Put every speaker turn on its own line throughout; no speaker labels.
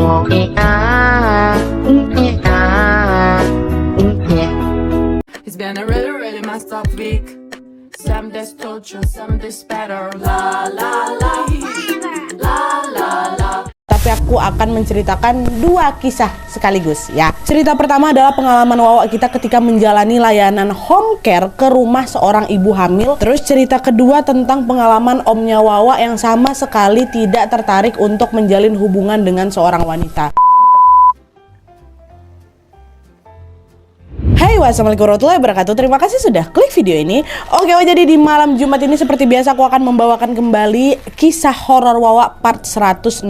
It's been a really, really messed up week. Some days torture, some days better. La la la, la la la.
Tapi aku akan menceritakan dua kisah sekaligus ya. Cerita pertama adalah pengalaman Wawa kita ketika menjalani layanan home care ke rumah seorang ibu hamil. Terus cerita kedua tentang pengalaman omnya Wawa yang sama sekali tidak tertarik untuk menjalin hubungan dengan seorang wanita. Hai, wassalamualaikum warahmatullahi wabarakatuh. Terima kasih sudah klik video ini. Oke, jadi di malam Jumat ini seperti biasa aku akan membawakan kembali kisah horor Wawa part 166.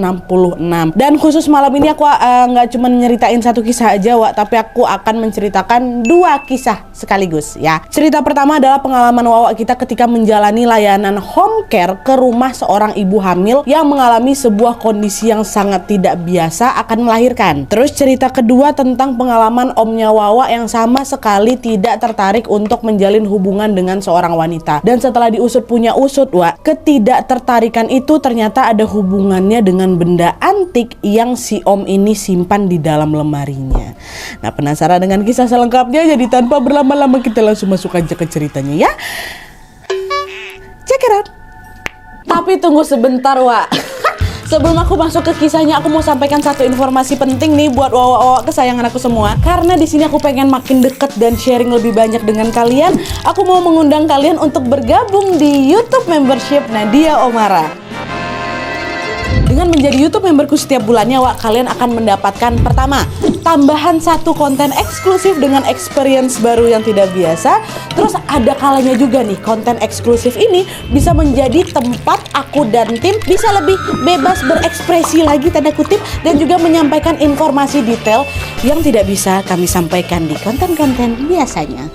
Dan khusus malam ini aku nggak cuma nyeritain satu kisah aja, Wak, tapi aku akan menceritakan dua kisah sekaligus ya. Cerita pertama adalah pengalaman Wawa kita ketika menjalani layanan home care ke rumah seorang ibu hamil yang mengalami sebuah kondisi yang sangat tidak biasa akan melahirkan. Terus cerita kedua tentang pengalaman omnya Wawa yang sama sekali tidak tertarik untuk menjalin hubungan dengan seorang wanita. Dan setelah diusut punya usut, Wak, ketidaktertarikan itu ternyata ada hubungannya dengan benda antik yang si om ini simpan di dalam lemarinya. Nah, penasaran dengan kisah selengkapnya? Jadi tanpa berlama-lama kita langsung masuk aja ke ceritanya ya. Check it out. Tapi tunggu sebentar, Wak. Sebelum aku masuk ke kisahnya, aku mau sampaikan satu informasi penting nih buat Wawa kesayangan aku semua. Karena di sini aku pengen makin deket dan sharing lebih banyak dengan kalian. Aku mau mengundang kalian untuk bergabung di YouTube membership Nadia Omara. Dengan menjadi YouTube memberku setiap bulannya, Wak, kalian akan mendapatkan pertama, tambahan satu konten eksklusif dengan experience baru yang tidak biasa. Terus ada kalanya juga nih, konten eksklusif ini bisa menjadi tempat aku dan tim bisa lebih bebas berekspresi lagi, tanda kutip, dan juga menyampaikan informasi detail yang tidak bisa kami sampaikan di konten-konten biasanya.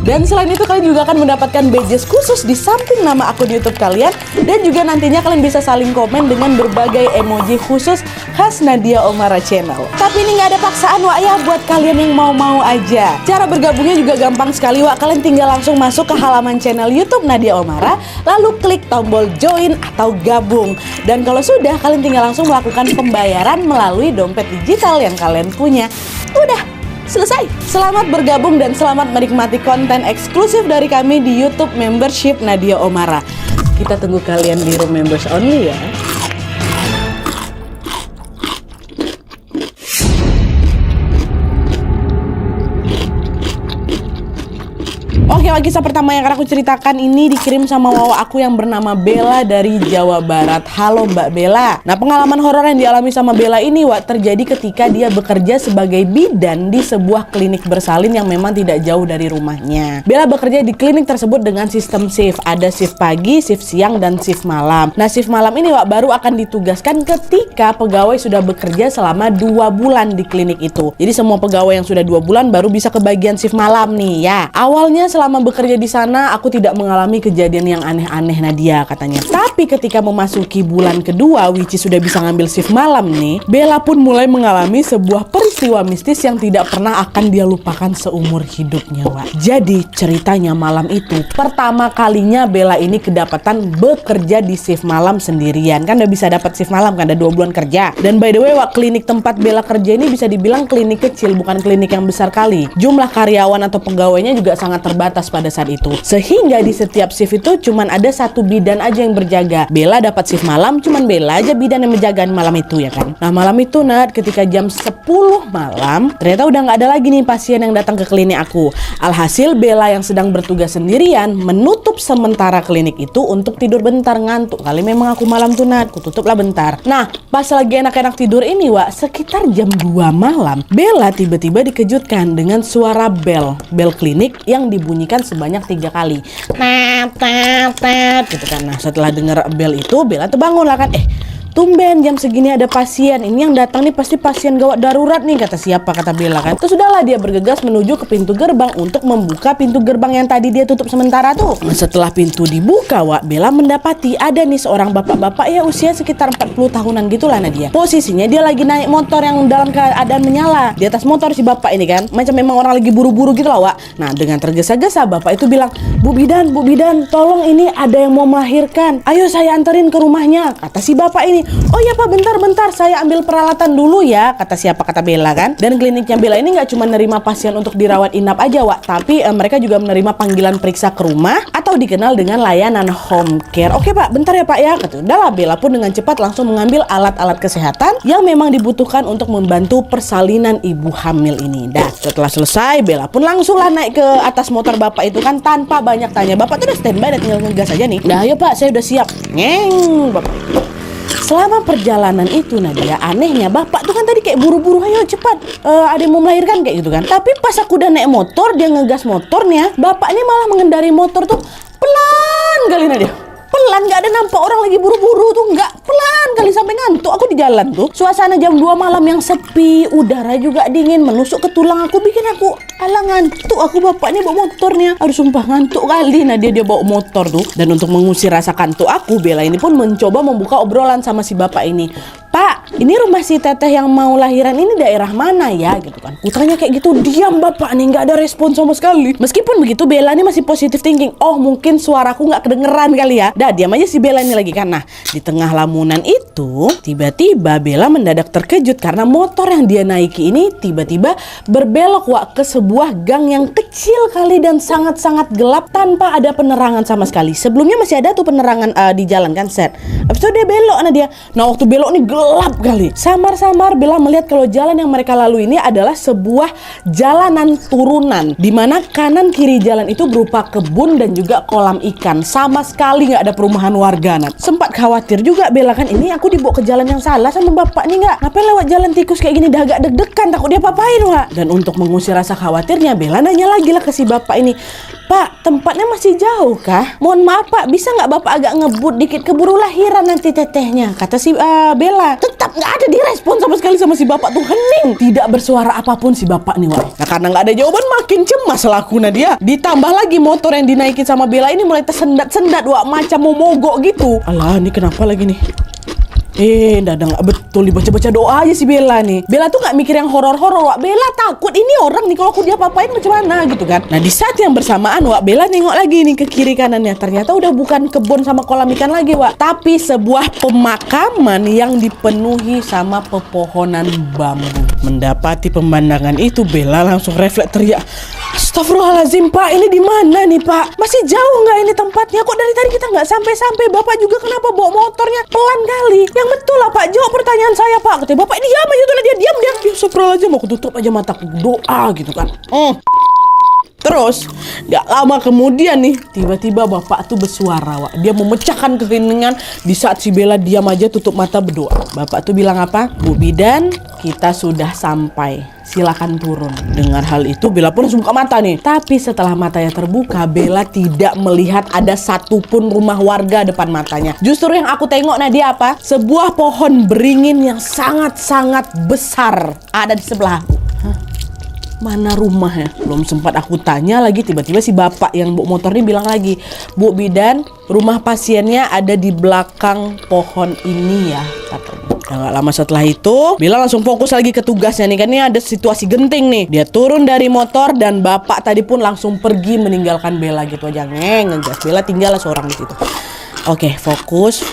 Dan selain itu kalian juga akan mendapatkan badges khusus di samping nama akun YouTube kalian. Dan juga nantinya kalian bisa saling komen dengan berbagai emoji khusus khas Nadia Omara Channel. Tapi ini nggak ada paksaan, Wak, ya, buat kalian yang mau-mau aja. Cara bergabungnya juga gampang sekali, Wak. Kalian tinggal langsung masuk ke halaman channel YouTube Nadia Omara, lalu klik tombol join atau gabung. Dan kalau sudah, kalian tinggal langsung melakukan pembayaran melalui dompet digital yang kalian punya. Udah selesai. Selamat bergabung dan selamat menikmati konten eksklusif dari kami di YouTube membership Nadia Omara. Kita tunggu kalian di room members only ya. Oke, kisah pertama yang akan aku ceritakan ini dikirim sama Wawa aku yang bernama Bella dari Jawa Barat. Halo Mbak Bella. Nah, pengalaman horor yang dialami sama Bella ini, Wak, terjadi ketika dia bekerja sebagai bidan di sebuah klinik bersalin yang memang tidak jauh dari rumahnya. Bella bekerja di klinik tersebut dengan sistem shift. Ada shift pagi, shift siang, dan shift malam. Nah, shift malam ini, Wak, baru akan ditugaskan ketika pegawai sudah bekerja selama 2 bulan di klinik itu. Jadi semua pegawai yang sudah 2 bulan baru bisa kebagian shift malam nih ya. Awalnya selama bekerja di sana aku tidak mengalami kejadian yang aneh-aneh, Nadia katanya. Tapi ketika memasuki bulan kedua, which is sudah bisa ngambil shift malam nih, Bella pun mulai mengalami sebuah peristiwa mistis yang tidak pernah akan dia lupakan seumur hidupnya, Wak. Jadi ceritanya malam itu pertama kalinya Bella ini kedapatan bekerja di shift malam sendirian. Kan udah bisa dapat shift malam kan, ada 2 bulan kerja. Dan by the way, Wak, klinik tempat Bella kerja ini bisa dibilang klinik kecil, bukan klinik yang besar kali. Jumlah karyawan atau pegawainya juga sangat terbatas pada saat itu. Sehingga di setiap shift itu cuman ada satu bidan aja yang berjaga. Bella dapat shift malam, cuman Bella aja bidan yang menjaga malam itu ya kan. Nah, malam itu ketika jam 10 malam ternyata udah nggak ada lagi nih pasien yang datang ke klinik aku. Alhasil Bella yang sedang bertugas sendirian menutup sementara klinik itu untuk tidur bentar, ngantuk kali memang aku malam tuh, aku tutuplah bentar. Nah, pas lagi enak-enak tidur ini, Wak, sekitar jam 2 malam Bella tiba-tiba dikejutkan dengan suara bel klinik yang dibunyikan sebanyak 3 kali. Tet gitu kan. Nah, setelah dengar bel itu Bella terbangun lah kan. Tumben jam segini ada pasien. Ini yang datang nih pasti pasien gawat darurat nih, kata siapa, kata Bella kan. Terus sudahlah dia bergegas menuju ke pintu gerbang untuk membuka pintu gerbang yang tadi dia tutup sementara tuh. Setelah pintu dibuka, Wak, Bella mendapati ada nih seorang bapak-bapak ya usia sekitar 40 tahunan gitulah Nadia. Posisinya dia lagi naik motor yang dalam keadaan menyala. Di atas motor si bapak ini kan, macam memang orang lagi buru-buru gitu lah, Wak. Nah, dengan tergesa-gesa bapak itu bilang, Bu Bidan, tolong ini ada yang mau melahirkan. Ayo saya anterin ke rumahnya, kata si bapak ini nih? Oh iya Pak, bentar, saya ambil peralatan dulu ya, kata Bella kan. Dan kliniknya Bella ini nggak cuma nerima pasien untuk dirawat inap aja Wak, tapi mereka juga menerima panggilan periksa ke rumah atau dikenal dengan layanan home care. Oke Pak, bentar ya Pak ya. Kata udahlah, Bella pun dengan cepat langsung mengambil alat-alat kesehatan yang memang dibutuhkan untuk membantu persalinan ibu hamil ini. Dah, setelah selesai, Bella pun langsung lah naik ke atas motor bapak itu kan tanpa banyak tanya. Bapak tuh udah standby, udah tinggal ngegas aja nih. Dah, ayo Pak, saya udah siap. Ngeng, bapak. Selama perjalanan itu Nadia, anehnya bapak tuh kan tadi kayak buru-buru, ayo cepat, ada yang mau melahirkan kayak gitu kan. Tapi pas aku udah naik motor, dia ngegas motornya, bapak ini malah mengendari motor tuh pelan kali Nadia. Pelan, gak ada nampak orang lagi buru-buru tuh, nggak, pelan kali sampai ngantuk aku di jalan tuh. Suasana jam 2 malam yang sepi, udara juga dingin, menusuk ke tulang aku, bikin aku alah ngantuk aku. Bapak ini bawa motornya, aduh sumpah ngantuk kali. Nah dia bawa motor tuh. Dan untuk mengusir rasa kantuk aku, Bella ini pun mencoba membuka obrolan sama si bapak ini. Pak, ini rumah si teteh yang mau lahiran ini daerah mana ya? Gitu kan. Kutanya kayak gitu, diam bapak nih, nggak ada respon sama sekali. Meskipun begitu, Bella ini masih positive thinking. Oh mungkin suaraku nggak kedengeran kali ya. Dah, diam aja si Bella ini lagi kan. Nah, di tengah lamunan itu, tiba-tiba Bella mendadak terkejut karena motor yang dia naiki ini tiba-tiba berbelok Wak ke sebuah gang yang kecil kali dan sangat-sangat gelap tanpa ada penerangan sama sekali. Sebelumnya masih ada tuh penerangan di jalan kan set. Habis itu dia belok dia. Nah, waktu belok nih gelap kali. Samar-samar Bella melihat kalau jalan yang mereka lalui ini adalah sebuah jalanan turunan, di mana kanan kiri jalan itu berupa kebun dan juga kolam ikan. Sama sekali nggak ada perumahan warga. Nah, sempat khawatir juga Bella kan, ini aku dibawa ke jalan yang salah sama bapak nih nggak? Ngapain lewat jalan tikus kayak gini? Dah agak deg-degan, takut dia papain Wak. Dan untuk mengusir rasa khawatirnya, Bella nanya lagi lah ke si bapak ini. Pak, tempatnya masih jauh kah? Mohon maaf Pak, bisa nggak Bapak agak ngebut dikit, keburu lahiran nanti tetehnya, kata si Bella. Tetap nggak ada direspon sama sekali sama si bapak tuh, hening. Tidak bersuara apapun si bapak nih Wak. Nah karena nggak ada jawaban, makin cemas laku Nadia. Ditambah lagi motor yang dinaikin sama Bella ini mulai tersendat-sendat Wak, macam mau mogok gitu. Alah, ini kenapa lagi nih? Nggak betul, dibaca-baca doa aja si Bella nih. Bella tuh nggak mikir yang horor-horor Wak. Bella takut ini orang nih kalau aku dia papain macam mana gitu kan. Nah di saat yang bersamaan Wak, Bella nengok lagi nih ke kiri kanannya. Ternyata udah bukan kebun sama kolam ikan lagi Wak, tapi sebuah pemakaman yang dipenuhi sama pepohonan bambu. Mendapati pemandangan itu, Bella langsung refleks teriak, astagfirullahaladzim Pak, ini di mana nih Pak? Masih jauh nggak ini tempatnya? Kok dari tadi kita nggak sampai-sampai? Bapak juga kenapa bawa motornya pelan kali? Yang betul lah Pak, jawab pertanyaan saya Pak. Katanya bapak ini diam aja tuh, dia diam. Astagfirullahaladzim, aku tutup aja mataku, doa gitu kan. Terus gak lama kemudian nih, tiba-tiba bapak tuh bersuara Wak. Dia memecahkan keheningan di saat si Bella diam aja tutup mata berdoa. Bapak tuh bilang apa? Bu bidan, kita sudah sampai, silakan turun. Dengar hal itu, Bella pun langsung buka mata nih. Tapi setelah matanya terbuka, Bella tidak melihat ada satupun rumah warga depan matanya. Justru yang aku tengok Nadia apa? Sebuah pohon beringin yang sangat-sangat besar ada di sebelah aku. Mana rumahnya? Belum sempat aku tanya lagi, tiba-tiba si bapak yang bawa motor ini bilang lagi, Bu bidan, rumah pasiennya ada di belakang pohon ini ya, katanya. Nah, gak lama setelah itu, Bella langsung fokus lagi ke tugasnya nih, kan ini ada situasi genting nih. Dia turun dari motor dan bapak tadi pun langsung pergi meninggalkan Bella gitu aja, ngegas. Bella tinggal seorang di situ. Oke, fokus.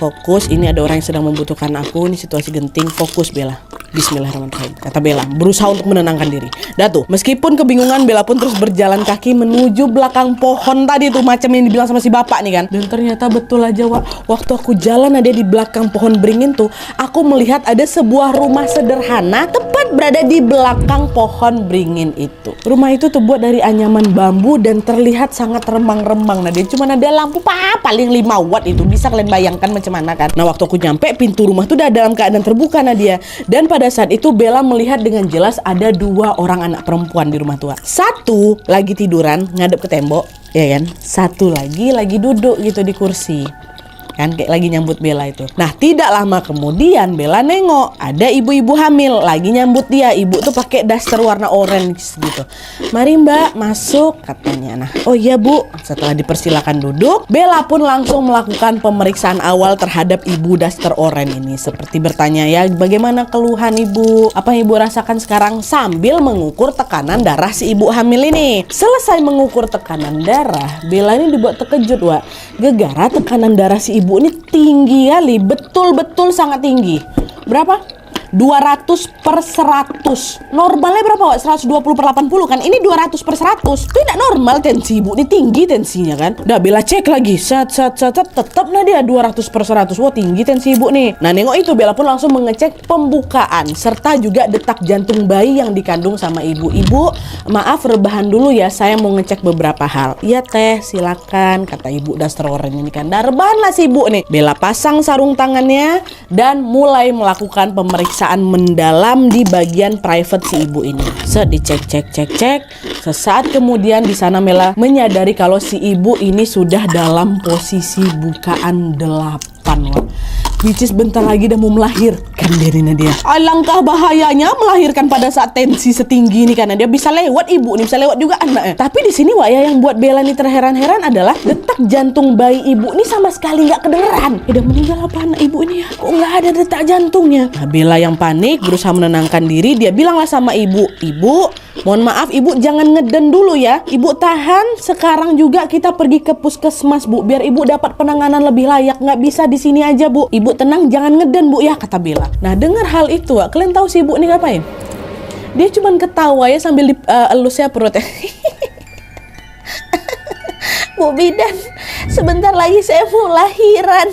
Ini ada orang yang sedang membutuhkan aku. Ini situasi genting. Fokus Bella. Bismillahirrahmanirrahim, kata Bella, berusaha untuk menenangkan diri. Dah tuh, meskipun kebingungan, Bella pun terus berjalan kaki menuju belakang pohon tadi tuh, macam yang dibilang sama si bapak nih kan. Dan ternyata betul aja Wak, waktu aku jalan ada di belakang pohon beringin tuh, aku melihat ada sebuah rumah sederhana tepat berada di belakang pohon beringin itu. Rumah itu terbuat dari anyaman bambu dan terlihat sangat remang-remang. Nah dia cuma ada lampu paling 5 watt itu, bisa kalian bayangkan macam mana kan. Nah waktu aku nyampe, pintu rumah tuh udah dalam keadaan terbuka Nadia. Dan pada saat itu Bella melihat dengan jelas ada 2 orang anak perempuan di rumah tua. Satu lagi tiduran ngadep ke tembok, ya kan? Satu lagi duduk gitu di kursi. Kan kayak lagi nyambut Bella itu. Nah tidak lama kemudian Bella nengok ada ibu-ibu hamil lagi nyambut dia. Ibu tuh pakai daster warna orange gitu. Mari Mbak masuk, katanya. Nah oh iya Bu, setelah dipersilakan duduk, Bella pun langsung melakukan pemeriksaan awal terhadap ibu daster orange ini. Seperti bertanya ya, bagaimana keluhan ibu, apa yang ibu rasakan sekarang, sambil mengukur tekanan darah si ibu hamil ini. Selesai mengukur tekanan darah, Bella ini dibuat terkejut Wak, gegara tekanan darah si ibu ibu ini tinggi kali, betul-betul sangat tinggi. Berapa? 200 per 100. Normalnya berapa, Wak? 120 per 80 kan? Ini 200 per 100. Itu tidak normal tensi ibu. Ini tinggi tensinya kan? Udah Bella cek lagi. Tetap nah dia 200 per 100. Wah, tinggi tensi ibu nih. Nah, nengok itu Bella pun langsung mengecek pembukaan serta juga detak jantung bayi yang dikandung sama ibu. Ibu, maaf rebahan dulu ya. Saya mau ngecek beberapa hal. Iya teh, silakan, kata ibu daster orang ini kan. Dah rebahan lah si ibu nih. Bella pasang sarung tangannya dan mulai melakukan pemeriksaan mendalam di bagian private si ibu ini. Dicek. Sesaat kemudian di sana Bella menyadari kalau si ibu ini sudah dalam posisi bukaan 8. Wah. Which is bentar lagi udah mau melahirkan dia. Alangkah bahayanya melahirkan pada saat tensi setinggi ini karena dia bisa lewat ibu nih, bisa lewat juga anaknya. Tapi di sini Wak ya, yang buat Bella nih terheran-heran adalah detak jantung bayi ibu ini sama sekali nggak kedengeran. Udah meninggal apa anak ibu ini ya? Kok nggak ada detak jantungnya? Nah, Bella yang panik berusaha menenangkan diri. Dia bilanglah sama ibu, "Ibu, mohon maaf ibu jangan ngeden dulu ya. Ibu tahan, sekarang juga kita pergi ke puskesmas bu, biar ibu dapat penanganan lebih layak. Nggak bisa di sini aja bu. Ibu tenang, jangan ngeden bu ya," kata Bella. Nah, dengar hal itu, Wak, kalian tahu si ibu ini ngapain? Dia cuman ketawa ya sambil elus ya perutnya. "Bu bidan, sebentar lagi saya mau lahiran."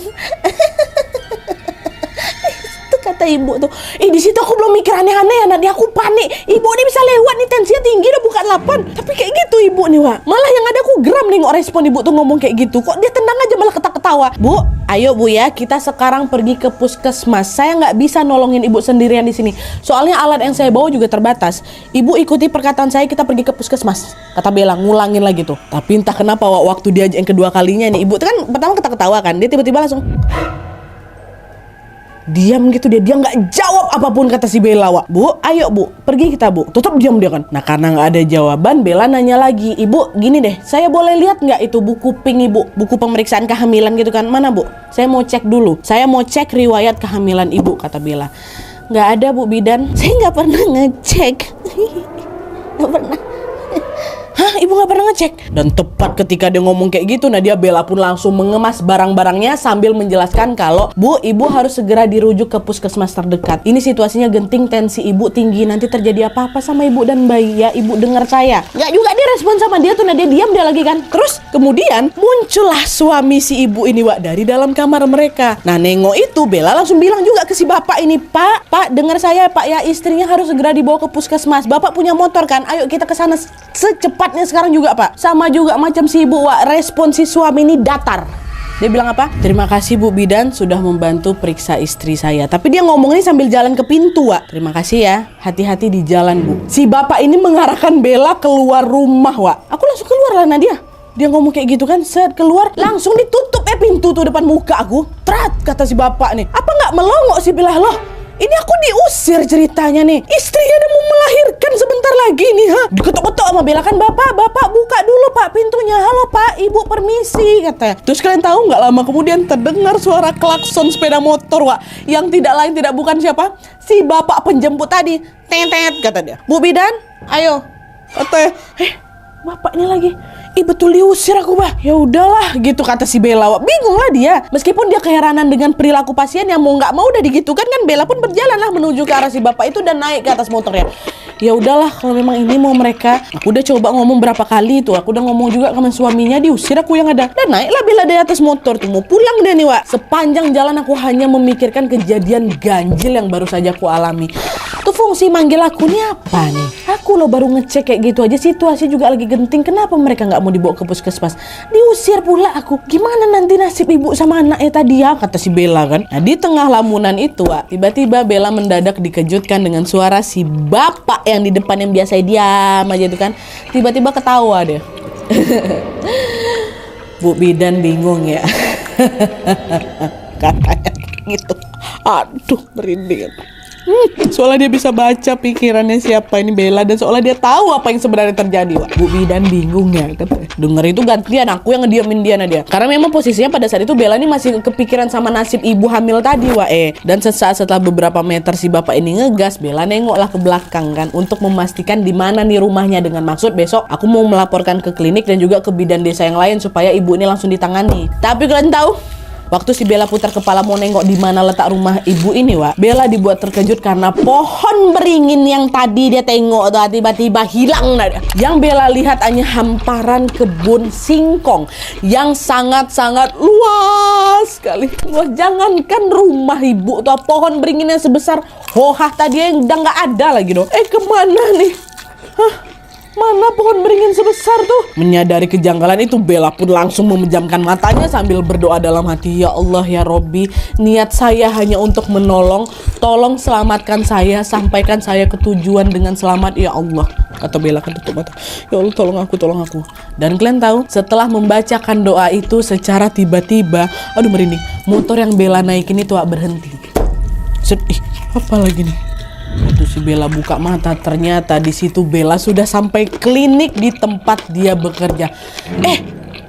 Kata ibu tuh, di situ aku belum mikir aneh-aneh ya, nanti aku panik. Ibu ini bisa lewat nih, tensinya tinggi udah bukan 8. Tapi kayak gitu ibu nih, Wak. Malah yang ada aku geram nengok respon ibu tuh ngomong kayak gitu. Kok dia tenang aja malah ketawa-ketawa. "Bu, ayo bu ya, kita sekarang pergi ke puskesmas. Saya nggak bisa nolongin ibu sendirian di sini. Soalnya alat yang saya bawa juga terbatas. Ibu ikuti perkataan saya, kita pergi ke puskesmas," kata Bella, ngulangin lagi tuh. Tapi entah kenapa Wak, waktu dia yang kedua kalinya nih, ibu tuh kan pertama ketawa kan, dia tiba-tiba langsung diam gitu dia nggak jawab apapun kata si Bella. "Wak, bu, ayo bu, pergi kita bu." Tetap diam dia kan. Nah, karena nggak ada jawaban, Bella nanya lagi, "Ibu, gini deh, saya boleh lihat nggak itu buku pink ibu, buku pemeriksaan kehamilan gitu kan? Mana bu? Saya mau cek dulu. Saya mau cek riwayat kehamilan ibu," kata Bella. "Nggak ada bu bidan, saya nggak pernah ngecek." Nggak pernah. "Hah, ibu nggak pernah ngecek?" Dan tepat ketika dia ngomong kayak gitu, Nadia Bella pun langsung mengemas barang-barangnya sambil menjelaskan kalau, "Bu, ibu harus segera dirujuk ke puskesmas terdekat. Ini situasinya genting, tensi ibu tinggi. Nanti terjadi apa-apa sama ibu dan bayi ya, ibu dengar saya." Nggak juga dia respon sama dia tuh, Nadia diam dia lagi kan. Terus kemudian muncullah suami si ibu ini, Wak, dari dalam kamar mereka. Nah, nengok itu Bella langsung bilang juga ke si bapak ini, Pak, dengar saya Pak ya, istrinya harus segera dibawa ke puskesmas. Bapak punya motor kan? Ayo kita ke sana secepatnya sekarang juga Pak." Sama juga macam si ibu, Wak, respon si suami ini datar. Dia bilang apa? "Terima kasih Bu Bidan sudah membantu periksa istri saya." Tapi dia ngomong ini sambil jalan ke pintu, Wak. "Terima kasih ya, hati-hati di jalan Bu." Si bapak ini mengarahkan Bella keluar rumah, Wak. Aku langsung keluar lah Nadia. Dia ngomong kayak gitu kan, set keluar langsung ditutup pintu tuh depan muka aku. "Trat," kata si bapak nih. "Apa nggak melongok sih?" Bilang, "Loh, ini aku diusir ceritanya nih. Istrinya udah mau melahirkan sebentar lagi nih, ha." Diketok-ketok sama Bella kan, Bapak buka dulu Pak pintunya. "Halo Pak, Ibu permisi," katanya. Terus kalian tahu nggak, lama kemudian terdengar suara klakson sepeda motor, Wak. Yang tidak lain tidak bukan siapa? Si bapak penjemput tadi. "Tet," kata dia. "Bu Bidan, ayo." Katanya, bapaknya lagi. Betul diusir aku, Bah." "Ya udahlah," gitu kata si Bella, Wak. Bingung lah dia. Meskipun dia keheranan dengan perilaku pasien yang mau nggak mau udah digitukan kan, Bella pun berjalan lah menuju ke arah si bapak itu dan naik ke atas motornya. Ya udahlah, kalau memang ini mau mereka. Aku udah coba ngomong berapa kali tuh. Aku udah ngomong juga sama suaminya, diusir aku yang ada. Dan naiklah Bella dari atas motor tuh, mau pulang deh nih, Wak. Sepanjang jalan aku hanya memikirkan kejadian ganjil yang baru saja aku alami. Tuh fungsi manggil aku nih apa nih? Aku loh baru ngecek kayak gitu aja, situasi juga lagi genting. Kenapa mereka nggak mau dibawa ke puskesmas? Diusir pula aku. Gimana nanti nasib ibu sama anaknya tadi ya? Kata si Bella kan. Nah, di tengah lamunan itu, Wak, tiba-tiba Bella mendadak dikejutkan dengan suara si bapak yang di depan yang biasa diam aja itu kan. Tiba-tiba ketawa deh. "Bu Bidan bingung ya." Katanya gitu. Aduh, merinding. Soalnya dia bisa baca pikirannya siapa ini Bella, dan soalnya dia tahu apa yang sebenarnya terjadi, Wak. "Bu Bidan bingung ya," katanya. Denger itu gantian aku yang ngediamin dia, Nadia. Karena memang posisinya pada saat itu Bella ini masih kepikiran sama nasib ibu hamil tadi, Wak. Dan sesaat setelah beberapa meter si bapak ini ngegas, Bella nengoklah ke belakang kan untuk memastikan di mana nih rumahnya, dengan maksud besok aku mau melaporkan ke klinik dan juga ke bidan desa yang lain supaya ibu ini langsung ditangani. Tapi kalian tahu, Waktu si Bella putar kepala mau nengok di mana letak rumah ibu ini, Wak, Bella dibuat terkejut karena pohon beringin yang tadi dia tengok tuh tiba-tiba hilang. Yang Bella lihat hanya hamparan kebun singkong yang sangat-sangat luas sekali. Wah, jangankan rumah ibu tuh, pohon beringin yang sebesar hohah tadi yang udah nggak ada lagi dong. Kemana nih? Hah? Mana pohon beringin sebesar tuh? Menyadari kejanggalan itu, Bella pun langsung memejamkan matanya sambil berdoa dalam hati, ya Allah ya Robbi, niat saya hanya untuk menolong, tolong selamatkan saya, sampaikan saya ke tujuan dengan selamat ya Allah. Kata Bella kan tutup mata, ya Allah tolong aku, tolong aku. Dan kalian tahu, setelah membacakan doa itu secara tiba-tiba, aduh merinding, motor yang Bella naikin itu berhenti. Apa lagi nih? Waktu si Bella buka mata, ternyata di situ Bella sudah sampai klinik di tempat dia bekerja.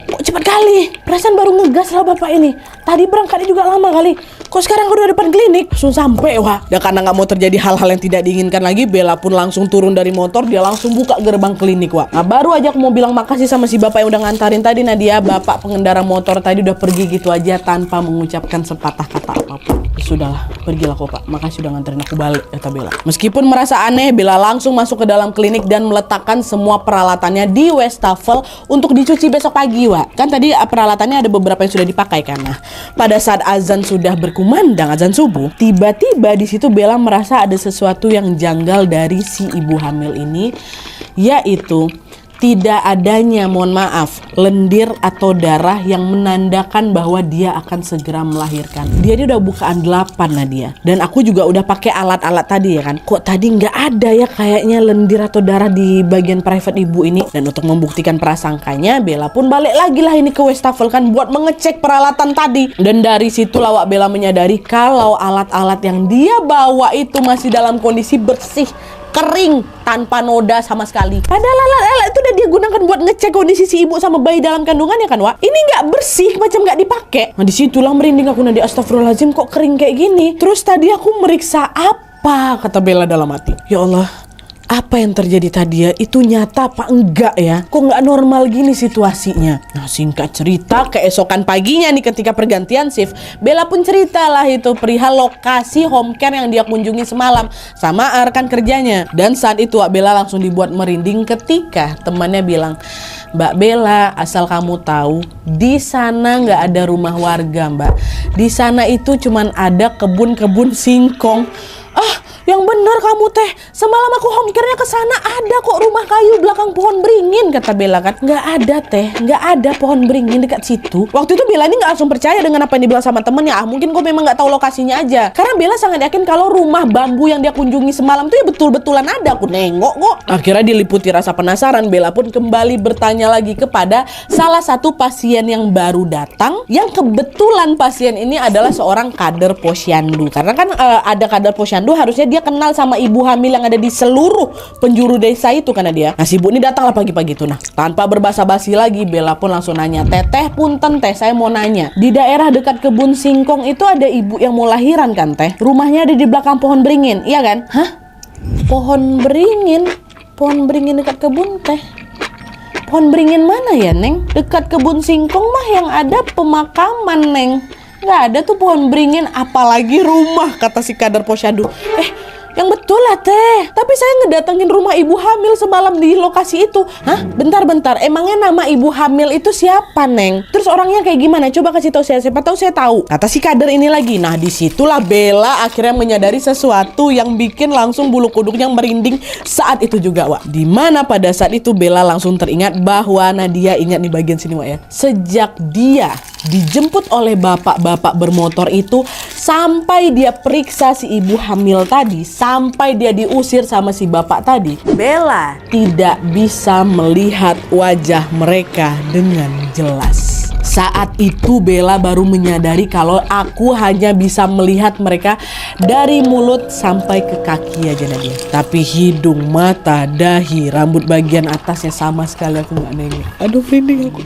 Kok cepat kali? Perasaan baru ngegas lah bapak ini. Tadi berangkatnya juga lama kali. Kok sekarang udah depan klinik? Langsung sampai, wah. Dan karena nggak mau terjadi hal-hal yang tidak diinginkan lagi, Bella pun langsung turun dari motor. Dia langsung buka gerbang klinik, wah. Nah, baru aja aku mau bilang makasih sama si bapak yang udah ngantarin tadi. Nadia, bapak pengendara motor tadi udah pergi gitu aja tanpa mengucapkan sepatah kata apapun. Sudahlah, pergilah kok pak. Makasih udah nganterin aku balik, kata Bella. Meskipun merasa aneh, Bella langsung masuk ke dalam klinik dan meletakkan semua peralatannya di wastafel untuk dicuci besok pagi, wah. Kan tadi peralatannya ada beberapa yang sudah dipakai kan. Nah, pada saat azan sudah berkumandang, azan subuh, tiba-tiba di situ Bella merasa ada sesuatu yang janggal dari si ibu hamil ini, yaitu tidak adanya, mohon maaf, lendir atau darah yang menandakan bahwa dia akan segera melahirkan. Dia ini udah bukaan 8 Nadia. Dan aku juga udah pakai alat-alat tadi ya kan. Kok tadi nggak ada ya kayaknya lendir atau darah di bagian private ibu ini. Dan untuk membuktikan prasangkanya, Bella pun balik lagi lah ini ke wastafel kan buat mengecek peralatan tadi. Dan dari situ lawak Bella menyadari kalau alat-alat yang dia bawa itu masih dalam kondisi bersih, kering, tanpa noda sama sekali. Padahal alat-alat itu udah dia gunakan buat ngecek kondisi si ibu sama bayi dalam kandungannya kan, Wak. Ini nggak bersih, macam nggak dipakai. Nah disitulah merinding aku, Nadia, astagfirullahaladzim, kok kering kayak gini. Terus tadi aku meriksa apa, kata Bella dalam hati. Ya Allah, apa yang terjadi tadi ya, itu nyata apa enggak ya? Kok nggak normal gini situasinya? Nah singkat cerita, keesokan paginya nih ketika pergantian shift, Bella pun cerita lah itu perihal lokasi home care yang dia kunjungi semalam sama rekan kerjanya. Dan saat itu Bella langsung dibuat merinding ketika temannya bilang, Mbak Bella, asal kamu tahu, di sana nggak ada rumah warga, Mbak. Di sana itu cuman ada kebun-kebun singkong. Yang benar kamu teh, semalam aku home care-nya ke sana ada kok rumah kayu belakang pohon beringin, kata Bella kan. Nggak ada teh, nggak ada pohon beringin dekat situ. Waktu itu Bella ini nggak langsung percaya dengan apa yang dibilang sama temennya. Mungkin kok memang nggak tahu lokasinya aja. Karena Bella sangat yakin kalau rumah bambu yang dia kunjungi semalam tuh ya betul-betulan ada. Aku nengok kok. Akhirnya diliputi rasa penasaran, Bella pun kembali bertanya lagi kepada salah satu pasien yang baru datang, yang kebetulan pasien ini adalah seorang kader posyandu. Karena kan ada kader posyandu harusnya dia kenal sama ibu hamil yang ada di seluruh penjuru desa itu karena dia. Nah si ibu ini datanglah pagi-pagi itu. Nah tanpa berbasa-basi lagi, Bella pun langsung nanya, Teteh punten teh, saya mau nanya, di daerah dekat kebun singkong itu ada ibu yang mau lahiran kan teh? Rumahnya ada di belakang pohon beringin, iya kan? Hah? Pohon beringin? Pohon beringin dekat kebun teh? Pohon beringin mana ya Neng? Dekat kebun singkong mah yang ada pemakaman Neng. Nggak ada tuh pohon beringin, apalagi rumah, kata si kader posyandu. Yang betul lah teh, tapi saya ngedatengin rumah ibu hamil semalam di lokasi itu. Hah? Bentar, emangnya nama ibu hamil itu siapa Neng? Terus orangnya kayak gimana? Coba kasih tahu saya, siapa tahu saya tahu, kata si kader ini lagi. Nah disitulah Bella akhirnya menyadari sesuatu yang bikin langsung bulu kuduknya merinding saat itu juga, Wak. Dimana pada saat itu Bella langsung teringat bahwa Nadia, ingat di bagian sini Wak ya, sejak dia dijemput oleh bapak-bapak bermotor itu sampai dia periksa si ibu hamil tadi, sampai dia diusir sama si bapak tadi, Bella tidak bisa melihat wajah mereka dengan jelas. Saat itu Bella baru menyadari kalau aku hanya bisa melihat mereka dari mulut sampai ke kaki aja Nadia. Tapi hidung, mata, dahi, rambut bagian atasnya sama sekali aku nggak nengok. Aduh merinding aku.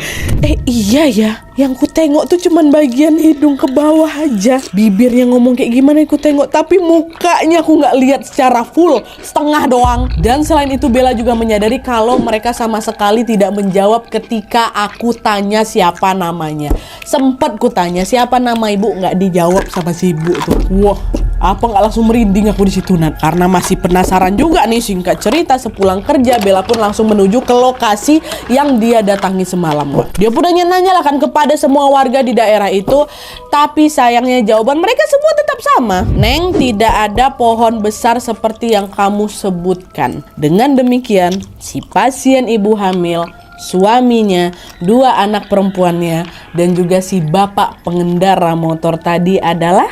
Iya ya, Yang ku tengok tuh cuman bagian hidung ke bawah aja. Bibirnya ngomong kayak gimana ku tengok, tapi mukanya aku nggak lihat secara full, setengah doang. Dan selain itu Bella juga menyadari kalau mereka sama sekali tidak menjawab ketika aku tanya siapa namanya. Sempet ku tanya siapa nama ibu, nggak dijawab sama si ibu tuh. Wah, apa nggak langsung merinding aku di situ, Nat? Karena masih penasaran juga nih. Singkat cerita, sepulang kerja Bella pun langsung menuju ke lokasi yang dia datangi semalam. Wah, dia pun nanya lah kan kepada semua warga di daerah itu, tapi sayangnya jawaban mereka semua tetap sama. Neng, tidak ada pohon besar seperti yang kamu sebutkan. Dengan demikian, si pasien ibu hamil, suaminya, 2 anak perempuannya, dan juga si bapak pengendara motor tadi adalah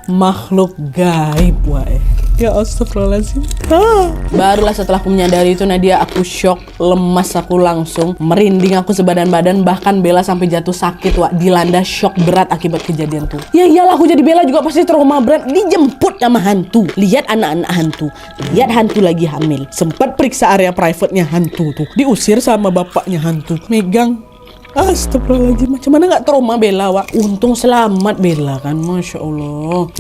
makhluk gaib, wae. Ya astagfirullahaladzim. Barulah setelah aku menyadari itu, Nadia, aku shock, lemas aku langsung, merinding aku sebadan-badan, bahkan Bella sampai jatuh sakit, wak, dilanda shock berat akibat kejadian tuh. Ya iyalah, aku jadi Bella juga pasti trauma berat, dijemput sama hantu, lihat anak-anak hantu, lihat hantu lagi hamil, sempat periksa area private-nya hantu tuh, diusir sama bapaknya hantu, megang. Astagfirullahaladzim, macam mana gak trauma Bella, wak? Untung selamat Bella kan, Masya Allah.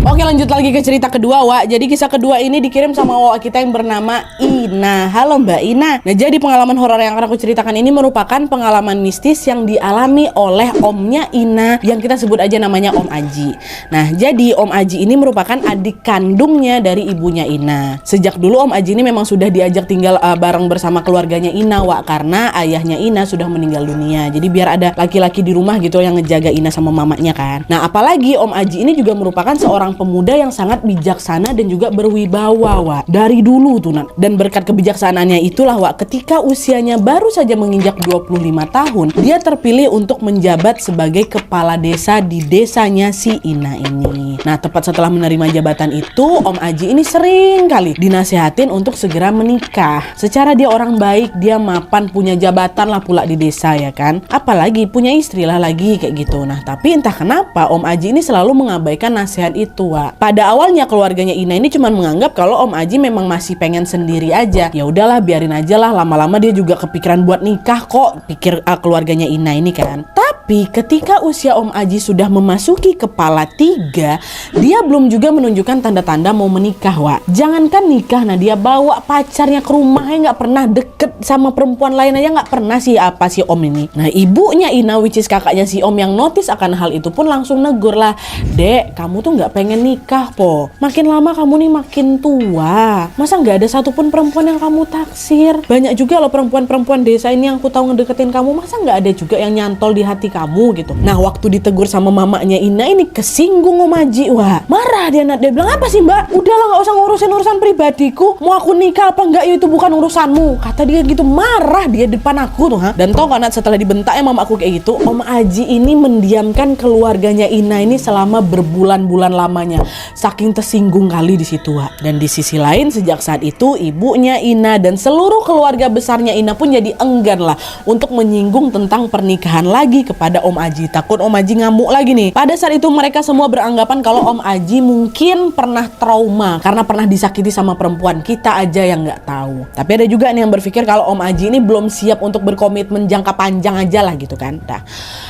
Oke, lanjut lagi ke cerita kedua, Wak. Jadi kisah kedua ini dikirim sama Wak kita yang bernama Ina. Halo Mbak Ina. Nah, jadi pengalaman horor yang akan aku ceritakan ini merupakan pengalaman mistis yang dialami oleh omnya Ina, yang kita sebut aja namanya Om Aji. Nah, jadi Om Aji ini merupakan adik kandungnya dari ibunya Ina. Sejak dulu Om Aji ini memang sudah diajak tinggal bareng bersama keluarganya Ina, Wak, karena ayahnya Ina sudah meninggal dunia. Jadi biar ada laki-laki di rumah gitu yang ngejaga Ina sama mamanya kan. Nah, apalagi Om Aji ini juga merupakan seorang pemuda yang sangat bijaksana dan juga berwibawa, Wak, dari dulu tuh, Nat. Dan berkat kebijaksanaannya itulah, Wak, ketika usianya baru saja menginjak 25 tahun, dia terpilih untuk menjabat sebagai kepala desa di desanya si Ina ini. Nah, tepat setelah menerima jabatan itu, Om Aji ini sering kali dinasehatin untuk segera menikah. Secara dia orang baik, dia mapan, punya jabatan lah pula di desa, ya kan. Apalagi punya istri lah lagi kayak gitu. Nah, tapi entah kenapa Om Aji ini selalu mengabaikan nasihat itu, Wak. Pada awalnya keluarganya Ina ini cuma menganggap kalau Om Aji memang masih pengen sendiri aja. Ya udahlah, biarin aja lah, lama-lama dia juga kepikiran buat nikah kok, pikir keluarganya Ina ini kan. Tapi ketika usia Om Aji sudah memasuki kepala 3, dia belum juga menunjukkan tanda-tanda mau menikah, Wak. Jangankan nikah, nah dia bawa pacarnya ke rumahnya, nggak pernah deket sama perempuan lain aja, nggak pernah sih apa si Om ini. Nah, ibunya Ina, which is kakaknya si Om, yang notice akan hal itu pun langsung negur lah, Dek, kamu tuh nggak pengen nikah po, makin lama kamu nih makin tua, masa nggak ada satupun perempuan yang kamu taksir? Banyak juga loh perempuan-perempuan desa ini yang aku tahu ngedeketin kamu, masa nggak ada juga yang nyantol di hati kamu gitu. Nah, waktu ditegur sama mamanya Ina ini kesinggung Om Aji, wah, marah dia, Nat. Dia bilang, apa sih Mbak, udahlah nggak usah ngurusin urusan pribadiku, mau aku nikah apa enggak ya itu bukan urusanmu, kata dia gitu. Marah dia depan aku tuh, ha. Dan tau kan, Nat, setelah dibentaknya mama aku kayak gitu, Om Aji ini mendiamkan keluarganya Ina ini selama berbulan-bulan lamanya, saking tersinggung kali di situ, Wak. Dan di sisi lain, sejak saat itu ibunya Ina dan seluruh keluarga besarnya Ina pun jadi enggan lah untuk menyinggung tentang pernikahan lagi kepada Om Aji, takut Om Aji ngamuk lagi nih. Pada saat itu mereka semua beranggapan kalau Om Aji mungkin pernah trauma karena pernah disakiti sama perempuan, kita aja yang nggak tahu. Tapi ada juga nih yang berpikir kalau Om Aji ini belum siap untuk berkomitmen jangka panjang aja lah gitu kan. Nah,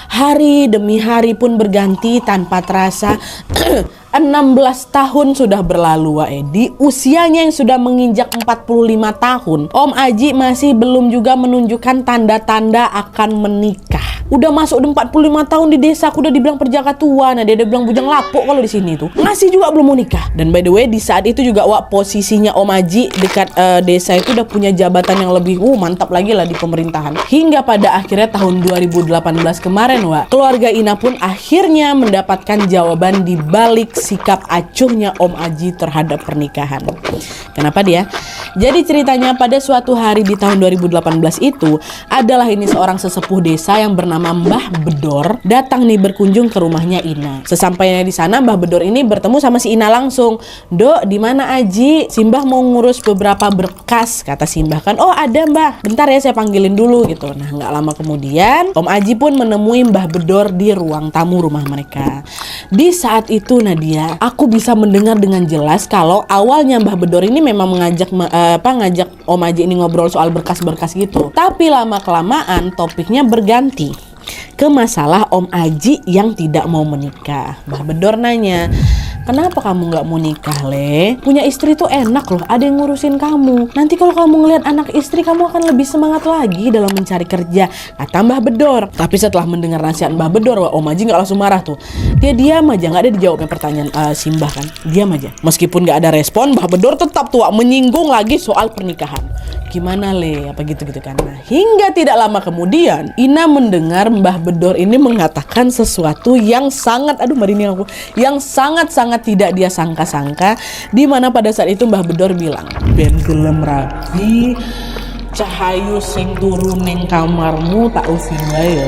hari demi hari pun berganti tanpa terasa. 16 tahun sudah berlalu, Wak. Di usianya yang sudah menginjak 45 tahun, Om Aji masih belum juga menunjukkan tanda-tanda akan menikah. Udah masuk 45 tahun di desa, aku udah dibilang perjaka tua. Nah, dia udah bilang bujang lapuk kalau di sini tuh. Masih juga belum mau nikah. Dan by the way, di saat itu juga, Wak, posisinya Om Aji dekat desa itu udah punya jabatan yang lebih mantap lagi lah di pemerintahan. Hingga pada akhirnya tahun 2018 kemarin, Wak, keluarga Ina pun akhirnya mendapatkan jawaban di balik sikap acuhnya Om Aji terhadap pernikahan. Kenapa dia? Jadi ceritanya pada suatu hari di tahun 2018 itu adalah ini seorang sesepuh desa yang bernama Mbah Bedor datang nih berkunjung ke rumahnya Ina. Sesampainya di sana, Mbah Bedor ini bertemu sama si Ina langsung. Dok, di mana Aji? Si Mbah mau ngurus beberapa berkas, kata si Mbah kan. Oh ada Mbah, bentar ya saya panggilin dulu gitu. Nah, nggak lama kemudian Om Aji pun menemui Mbah Bedor di ruang tamu rumah mereka. Di saat itu Nadia, aku bisa mendengar dengan jelas kalau awalnya Mbah Bedor ini memang ngajak Om Aji ini ngobrol soal berkas-berkas gitu. Tapi lama-kelamaan topiknya berganti ke masalah Om Aji yang tidak mau menikah. Mbah Bedor nanya, kenapa kamu gak mau nikah, Le? Punya istri tuh enak loh, ada yang ngurusin kamu. Nanti kalau kamu ngeliat anak istri, kamu akan lebih semangat lagi dalam mencari kerja, kata Mbah Bedor. Tapi setelah mendengar nasihat Mbah Bedor, Om Aji gak langsung marah tuh. Dia diam aja, gak ada dijawabnya pertanyaan Simbah kan. Diam aja. Meskipun gak ada respon, Mbah Bedor tetap tuh menyinggung lagi soal pernikahan. Gimana, Le? Apa gitu-gitu kan. Nah, hingga tidak lama kemudian, Ina mendengar Mbah Bedor ini mengatakan sesuatu yang sangat, yang sangat-sangat tidak dia sangka-sangka, di mana pada saat itu Mbah Bedor bilang, ben gelem rapi cahayu sing turun neng kamarmu tak using ya.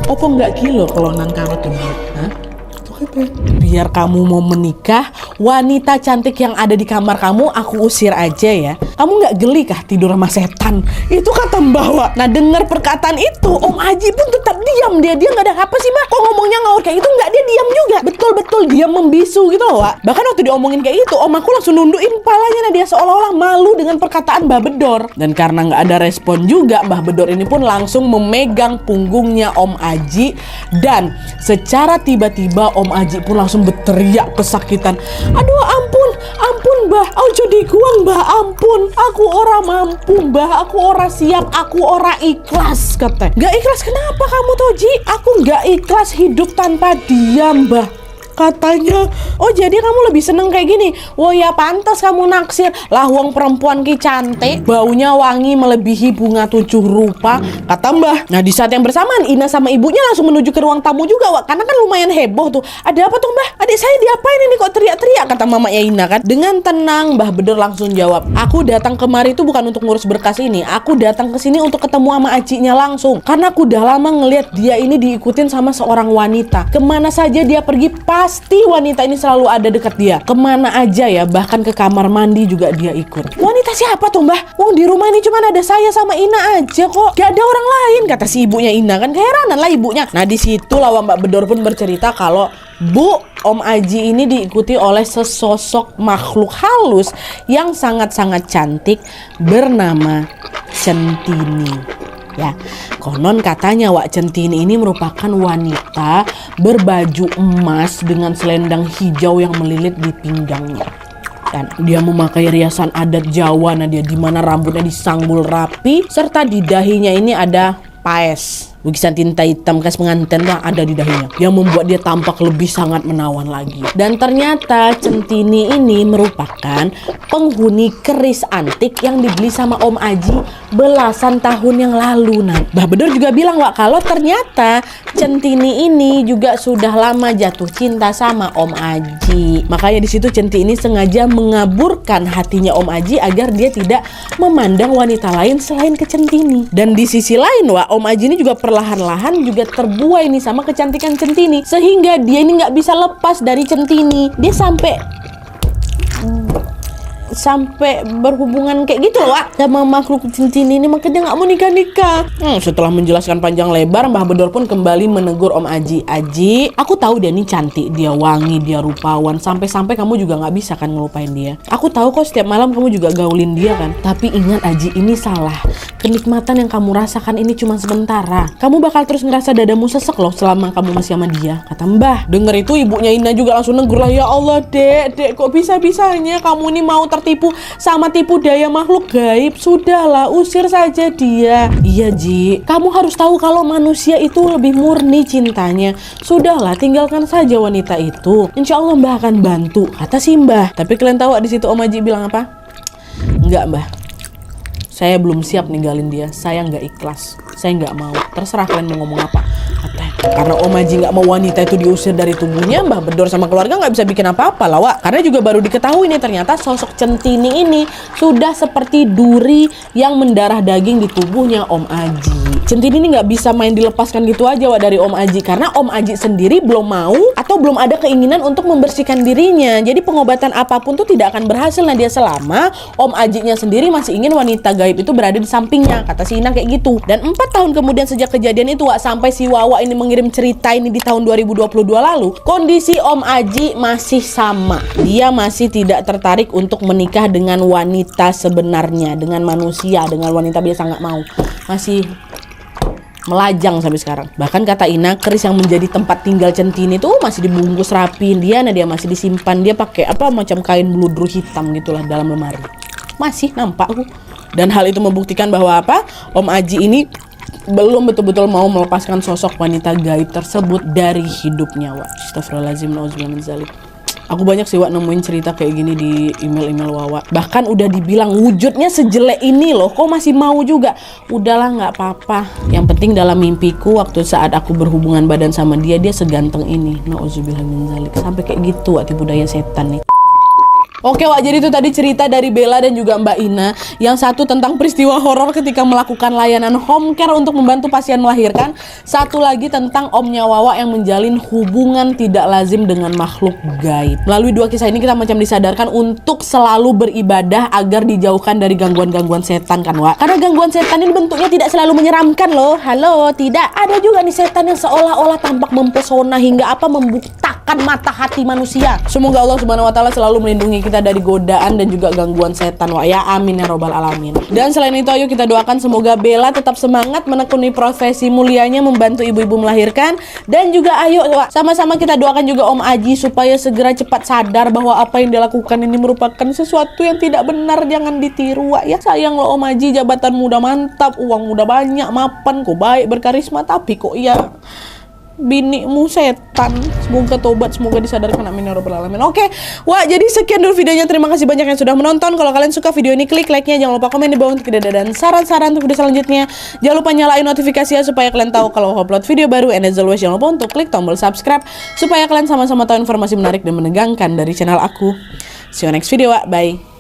Apa enggak kilo kalau nang kamar demit? Hah? Biar kamu mau menikah, wanita cantik yang ada di kamar kamu aku usir aja ya. Kamu nggak geli kah tidur sama setan? Itu kata Mbah Wak. Nah, dengar perkataan itu Om Aji pun tetap diam. Dia nggak ada apa sih Mbak? Kok ngomongnya ngawur kayak itu? Nggak, dia diam juga. Betul-betul dia membisu gitu loh Wak. Bahkan waktu diomongin kayak itu, Om aku langsung nundukin palanya. Nah, dia seolah-olah malu dengan perkataan Mbah Bedor. Dan karena nggak ada respon juga, Mbah Bedor ini pun langsung memegang punggungnya Om Aji. Dan secara tiba-tiba Om Aji pun langsung berteriak kesakitan. Aduh ampun Mbah, ojo dikuang Mbah, ampun. Aku ora mampu Mbah, aku ora siap, aku ora ikhlas, kata. Gak ikhlas kenapa kamu Toji? Aku gak ikhlas hidup tanpa dia Mbah, katanya. Oh jadi kamu lebih seneng kayak gini? Wah ya pantas kamu naksir. Lah wong perempuan ki cantik, baunya wangi melebihi bunga 7 rupa, kata Mbah. Nah di saat yang bersamaan Ina sama ibunya langsung menuju ke ruang tamu juga Wak, karena kan lumayan heboh tuh. Ada apa tuh Mbah? Adik saya diapain ini kok teriak-teriak, kata mamanya Ina kan. Dengan tenang Mbah Bedor langsung jawab, aku datang kemari itu bukan untuk ngurus berkas ini. Aku datang ke sini untuk ketemu sama ajinya langsung, karena aku udah lama ngelihat dia ini diikutin sama seorang wanita. Kemana saja dia pergi pasti wanita ini selalu ada dekat dia. Kemana aja ya, bahkan ke kamar mandi juga dia ikut. Wanita siapa tuh Mbah? Wong di rumah ini cuma ada saya sama Ina aja kok, gak ada orang lain, kata si ibunya Ina kan. Keheranan lah ibunya. Nah disitu lah Mbak Bedor pun bercerita kalau Bu, Om Aji ini diikuti oleh sesosok makhluk halus yang sangat-sangat cantik bernama Centini. Ya, konon katanya Wak Centini ini merupakan wanita berbaju emas dengan selendang hijau yang melilit di pinggangnya. Dan dia memakai riasan adat Jawa, nah dia di mana rambutnya disanggul rapi serta di dahinya ini ada paes, lukisan tinta hitam khas pengantin tuh ada di dahinya, yang membuat dia tampak lebih sangat menawan lagi. Dan ternyata Centini ini merupakan penghuni keris antik yang dibeli sama Om Aji belasan tahun yang lalu. Nah, Mbah Bedor juga bilang Wak, kalau ternyata Centini ini juga sudah lama jatuh cinta sama Om Aji. Makanya di situ Centini sengaja mengaburkan hatinya Om Aji agar dia tidak memandang wanita lain selain ke Centini. Dan di sisi lain Wak, Om Aji ini juga perlahan-lahan juga terbuai nih sama kecantikan Centini, sehingga dia ini nggak bisa lepas dari Centini. Dia sampai berhubungan kayak gitu loh Wak sama makhluk Centini ini, makanya dia nggak mau nikah. Setelah menjelaskan panjang lebar, Mbah Bedor pun kembali menegur Om Aji. Aji, aku tahu dia ini cantik, dia wangi, dia rupawan, sampai-sampai kamu juga nggak bisa kan ngelupain dia. Aku tahu kok setiap malam kamu juga gaulin dia kan. Tapi ingat Aji, ini salah. Kenikmatan yang kamu rasakan ini cuma sementara. Kamu bakal terus ngerasa dadamu sesek loh selama kamu masih sama dia, kata Mbah. Dengar itu ibunya Ina juga langsung negur lah, ya Allah dek kok bisa-bisanya kamu ini mau tertipu sama tipu daya makhluk gaib. Sudahlah, usir saja dia. Iya Ji, kamu harus tahu kalau manusia itu lebih murni cintanya. Sudahlah, tinggalkan saja wanita itu. Insya Allah Mbah akan bantu, kata si Mbah. Tapi kalian tahu di situ Om Aji bilang apa? Enggak Mbah, saya belum siap ninggalin dia. Saya nggak ikhlas. Saya nggak mau. Terserah kalian mau ngomong apa. Karena Om Aji nggak mau wanita itu diusir dari tubuhnya, Mbah Bedor sama keluarga nggak bisa bikin apa-apa lah Wak. Karena juga baru diketahui nih, ternyata sosok Centini ini sudah seperti duri yang mendarah daging di tubuhnya Om Aji. Centini ini nggak bisa main dilepaskan gitu aja Wak dari Om Aji, karena Om Aji sendiri belum mau atau atau belum ada keinginan untuk membersihkan dirinya. Jadi pengobatan apapun tuh tidak akan berhasil Nadia selama Om Ajinya sendiri masih ingin wanita gaib itu berada di sampingnya, kata si Ina kayak gitu. Dan 4 tahun kemudian sejak kejadian itu Wak, sampai si Wawa ini mengirim cerita ini di tahun 2022 lalu, kondisi Om Aji masih sama. Dia masih tidak tertarik untuk menikah dengan wanita sebenarnya, dengan manusia, dengan wanita biasa, nggak mau. Masih melajang sampai sekarang. Bahkan kata Ina, keris yang menjadi tempat tinggal Centini tuh masih dibungkus rapiin dia masih disimpan. Dia pakai apa macam kain bludru hitam gitulah dalam lemari. Masih nampak aku. Dan hal itu membuktikan bahwa apa? Om Aji ini belum betul-betul mau melepaskan sosok wanita gaib tersebut dari hidupnya, Wak. Astagfirullahaladzim, na'udzubillah min dzalik. Aku banyak sih Wak nemuin cerita kayak gini di email-email Wawa. Bahkan udah dibilang wujudnya sejelek ini loh, kok masih mau juga? Udahlah nggak apa-apa. Yang penting dalam mimpiku waktu saat aku berhubungan badan sama dia, dia seganteng ini. Nauzubillah min dzalik. Sampai kayak gitu Wak, tipu daya setan nih. Oke Wak, jadi itu tadi cerita dari Bella dan juga Mbak Ina. Yang satu tentang peristiwa horor ketika melakukan layanan home care untuk membantu pasien melahirkan. Satu lagi tentang omnya Wawa yang menjalin hubungan tidak lazim dengan makhluk gaib. Melalui dua kisah ini kita macam disadarkan untuk selalu beribadah agar dijauhkan dari gangguan-gangguan setan kan Wak. Karena gangguan setan ini bentuknya tidak selalu menyeramkan loh. Halo, tidak. Ada juga nih setan yang seolah-olah tampak mempesona hingga apa membutakan mata hati manusia. Semoga Allah Subhanahu wa taala selalu melindungi kita dari godaan dan juga gangguan setan Wak ya, amin ya robbal alamin. Dan selain itu ayo kita doakan semoga Bella tetap semangat menekuni profesi mulianya membantu ibu-ibu melahirkan. Dan juga ayo Wak, sama-sama kita doakan juga Om Aji supaya segera cepat sadar bahwa apa yang dia lakukan ini merupakan sesuatu yang tidak benar. Jangan ditiru Wak ya. Sayang loh Om Aji, jabatanmu udah mantap, uang udah banyak, mapan, kok baik, berkarisma, tapi kok ya binimu setan. Semoga tobat, semoga disadarkan, amin ya rabbal alamin. Oke, wah jadi sekian dulu videonya. Terima kasih banyak yang sudah menonton. Kalau kalian suka video ini, klik like-nya. Jangan lupa komen di bawah untuk ide dan saran-saran untuk video selanjutnya. Jangan lupa nyalain notifikasinya supaya kalian tahu kalau upload video baru. And as always, jangan lupa untuk klik tombol subscribe supaya kalian sama-sama tahu informasi menarik dan menegangkan dari channel aku. See you next video, Wak. Bye.